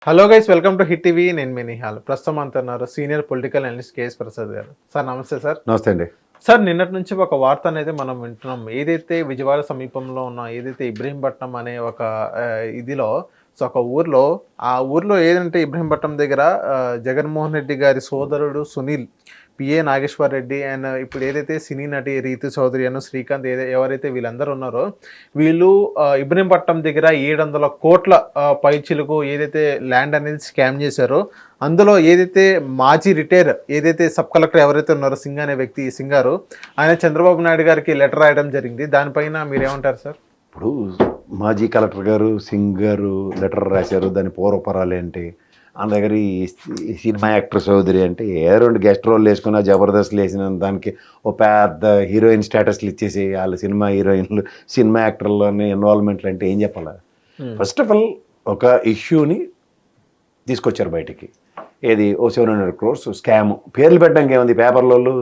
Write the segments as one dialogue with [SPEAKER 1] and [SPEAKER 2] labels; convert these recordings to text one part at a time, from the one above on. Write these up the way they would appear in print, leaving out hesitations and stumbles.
[SPEAKER 1] Hello guys, welcome to hit TV. నేను మీ నిహాల్. ప్రస్తుతం అంటున్నారు senior political analyst KS Prasad గారు. సార్ నమస్తే సార్.
[SPEAKER 2] నమస్తే అండి.
[SPEAKER 1] సార్, నిన్నటి నుంచి ఒక వార్త అనేది మనం వింటున్నాం. ఏదైతే విజయవాడ సమీపంలో ఉన్న ఏదైతే ఇబ్రహీంపట్నం అనే ఒక ఇదిలో ఒక ఊర్లో, ఆ ఊర్లో ఏదంటే ఇబ్రహీంపట్నం దగ్గర జగన్మోహన్ రెడ్డి గారి సోదరుడు సునీల్, పిఏ నాగేశ్వర్ రెడ్డి అండ్ ఇప్పుడు ఏదైతే సినీ నటి రీతు చౌదరి అను శ్రీకాంత్ ఎవరైతే వీళ్ళందరూ ఉన్నారో వీళ్ళు ఇబ్రహీంపట్నం దగ్గర 700 కోట్ల పైచిలకు ఏదైతే ల్యాండ్ అనేది స్కామ్ చేశారో, అందులో ఏదైతే మాజీ రిటైర్ ఏదైతే సబ్ కలెక్టర్ ఎవరైతే ఉన్నారో సింగ్ అనే వ్యక్తి, సింగారు, ఆయన చంద్రబాబు నాయుడు గారికి లెటర్ రాయడం జరిగింది. దానిపైన మీరేమంటారు సార్?
[SPEAKER 2] ఇప్పుడు మాజీ కలెక్టర్ గారు సింగ్ గారు లెటర్ రాశారు. దాని పూర్వపరాలు ఏంటి, ఆయన దగ్గర ఈ సినిమా యాక్టర్ చౌదరి అంటే ఏ 2 గెస్ట్ రోల్ వేసుకున్న జబర్దస్త్లు వేసిన దానికి ఓ పెద్ద హీరోయిన్ స్టేటస్లు ఇచ్చేసి వాళ్ళ సినిమా హీరోయిన్లు సినిమా యాక్టర్లోని ఇన్వాల్వ్మెంట్లు అంటే ఏం చెప్పాలి? ఫస్ట్ ఆఫ్ ఆల్ ఒక ఇష్యూని తీసుకొచ్చారు బయటికి. ఏది ఓ 700 crores స్కామ్. పేర్లు పెట్టడానికి ఏముంది, పేపర్లలో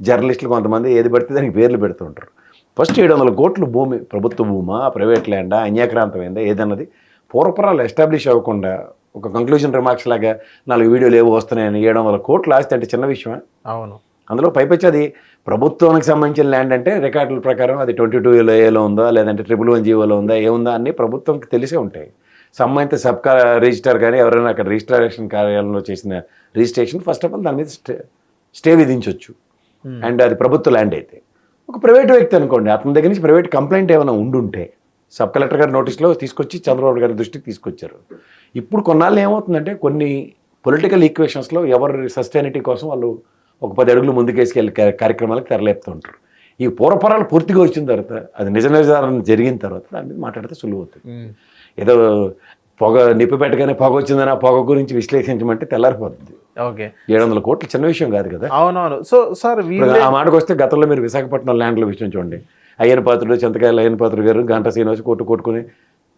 [SPEAKER 2] జర్నలిస్టులు కొంతమంది ఏది పడితే దానికి పేర్లు పెడుతుంటారు. ఫస్ట్ 700 కోట్లు భూమి ప్రభుత్వ భూమా, ప్రైవేట్ ల్యాండా, అన్యాక్రాంతమైందా ఏదన్నది పూర్వపరాలు ఎస్టాబ్లిష్ అవ్వకుండా ఒక కంక్లూజన్ రిమార్క్స్ లాగా 4 వీడియోలు ఏవో వస్తున్నాయని 700 కోట్లు ఆస్తి అంటే చిన్న విషయమా?
[SPEAKER 1] అవును. అందులో
[SPEAKER 2] పైపచ్చి అది ప్రభుత్వానికి సంబంధించిన ల్యాండ్ అంటే రికార్డుల ప్రకారం అది 22A ఉందా లేదంటే 111G ఉందా ఏముందా అన్నీ ప్రభుత్వంకి తెలిసే ఉంటాయి. సంబంధిత రిజిస్టర్ కానీ ఎవరైనా అక్కడ రిజిస్ట్రేషన్ కార్యాలయంలో చేసిన రిజిస్ట్రేషన్ ఫస్ట్ ఆఫ్ ఆల్ దాని మీద స్టే విధించవచ్చు. అండ్ అది ప్రభుత్వ ల్యాండ్ అయితే. ఒక ప్రైవేట్ వ్యక్తి అనుకోండి, అతని దగ్గర నుంచి ప్రైవేట్ కంప్లైంట్ ఏమైనా ఉండుంటే సబ్ కలెక్టర్ గారి నోటీస్లో తీసుకొచ్చి చంద్రబాబు గారి దృష్టికి తీసుకొచ్చారు. ఇప్పుడు కొన్నాళ్ళు ఏమవుతుందంటే కొన్ని పొలిటికల్ ఈక్వేషన్స్లో ఎవరి సస్టైనిటీ కోసం వాళ్ళు ఒక 10 అడుగులు ముందుకేసుకెళ్ళి కార్యక్రమాలకు తెరలేపుతూ ఉంటారు. ఈ పూర్వపరాలు పూర్తిగా వచ్చిన తర్వాత, అది నిజ నిర్ధారణ జరిగిన తర్వాత దాని మీద మాట్లాడితే సులువు అవుతుంది. ఏదో నిప్పు పెట్టగానే పొగ వచ్చిందని ఆ పొగ గురించి విశ్లేషించమంటే తెల్లారిపోతుంది.
[SPEAKER 1] ఓకే,
[SPEAKER 2] 700 కోట్లు చిన్న విషయం కాదు కదా.
[SPEAKER 1] అవునవును. సో సార్,
[SPEAKER 2] ఆ మాటకు వస్తే గతంలో మీరు విశాఖపట్నం ల్యాండ్ల విషయం చూడండి. అయ్యన పాత్రుడు, చింతకాయల అయ్యన పాత్రుడు గారు గంటా శ్రీనివాస్ కొట్టుకుని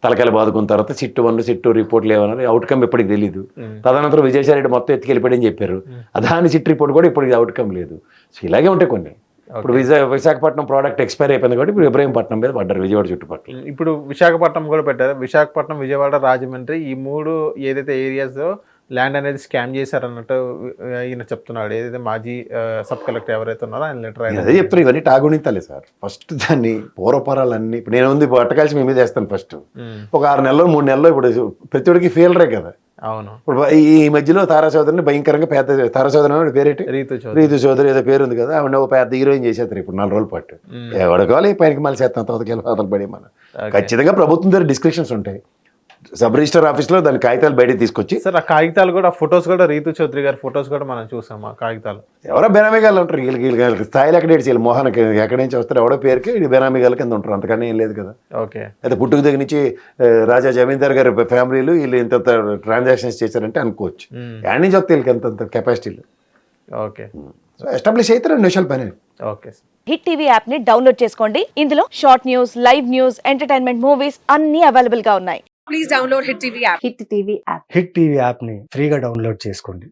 [SPEAKER 2] తలకాయలు బాదుకున్న తర్వాత సిట్టు 1 సిట్టు రిపోర్ట్లు ఏమన్నారు, అవుట్కమ్ ఇప్పటికి తెలియదు. తదనంతరం విజయసాయిరెడ్డి మొత్తం ఎత్తుకెళ్ళిపోయాడని చెప్పారు. దాని సిట్ రిపోర్ట్ కూడా ఇప్పటికి అవుట్కమ్ లేదు. సో ఇలాగే ఉంటాయి కొన్ని. ఇప్పుడు విశాఖపట్నం ప్రోడక్ట్ ఎక్స్పైర్ అయిపోయింది కాబట్టి ఇప్పుడు ఇబ్రహీంపట్నం మీద పడ్డారు విజయవాడ చుట్టుపక్కల.
[SPEAKER 1] ఇప్పుడు విశాఖపట్నం కూడా పెట్టారు. విశాఖపట్నం, విజయవాడ, రాజమండ్రి ఈ 3 ఏదైతే ఏరియాస్ ల్యాండ్ అనేది స్కామ్ చేశారన్నట్టు ఈయన చెప్తున్నాడు. ఏదైతే మాజీ సబ్ కలెక్టర్ ఎవరైతే ఉన్నారో ఆయన లెటర్
[SPEAKER 2] అదే చెప్తారు. ఇవన్నీ టాగుణితాలే సార్. ఫస్ట్ దాన్ని పూర్వపరాలన్నీ ఇప్పుడు నేను ఉంది పట్టకాల్సి మేము చేస్తాను. ఫస్ట్ ఒక 6 నెలలు 3 నెలలు ఇప్పుడు ప్రతివాడికి ఫెయిలరే కదా.
[SPEAKER 1] అవును.
[SPEAKER 2] ఇప్పుడు ఈ మధ్యలో తారా చౌదరిని భయంకరంగా పెద్ద తారా చౌదరి పేరేంటి, రీతు చౌదరి ఏదో పేరు ఉంది కదా, ఆవిడ పెద్ద హీరోయిన్ చేసేస్తారు ఇప్పుడు 4 రోజుల పాటు. ఎవడకావాలి పైకి మళ్ళీ చేస్తాం తోతకెళ్ళి పడి మనం ఖచ్చితంగా ప్రభుత్వం దగ్గర డిస్క్రిప్షన్స్ ఉంటాయి. సబ్ రిజిస్టర్ ఆఫీస్లో దాని కాగితాలు బయటకి తీసుకొచ్చి
[SPEAKER 1] సార్, ఆ కాగితాలు కూడా ఫొటోస్ కూడా రీతు చౌదరి గారి ఫొటోస్ కూడా మనం చూసాం. ఆ కాగితాలు
[SPEAKER 2] ఎవరో బెనామీగాళ్ళు ఉంటారు. వీళ్ళకి స్థాయిలు ఎక్కడ వీళ్ళు మోహన్కి ఎక్కడి నుంచి వస్తారు, ఎవడో పేరుకి ఇది బెనామీగాళ్ళ కింద ఉంటారు. అంతకన్నా ఏం లేదు కదా.
[SPEAKER 1] ఓకే.
[SPEAKER 2] అయితే పుట్టుకు దగ్గర నుంచి రాజా జమీందార్ గారి ఫ్యామిలీలు వీళ్ళు ఇంత ట్రాన్సాక్షన్స్ చేశారంటే అనుకోవచ్చు. యాడ్ నుంచి వస్తే వీళ్ళకి ఎంత కెపాసిటీలు.
[SPEAKER 1] ఓకే.
[SPEAKER 2] సో ఎస్టాబ్లిష్ అయితే 2 నిమిషాలు పని.
[SPEAKER 1] ఓకే.
[SPEAKER 3] హిట్ టీవీ యాప్ ని డౌన్లోడ్ చేసుకోండి. ఇందులో short news, live news, entertainment movies అన్ని అవైలబుల్ గా ఉన్నాయి.
[SPEAKER 4] Please download Hit TV app.
[SPEAKER 3] Hit TV app.
[SPEAKER 5] Hit TV యాప్ని ఫ్రీగా డౌన్లోడ్ చేసుకోండి.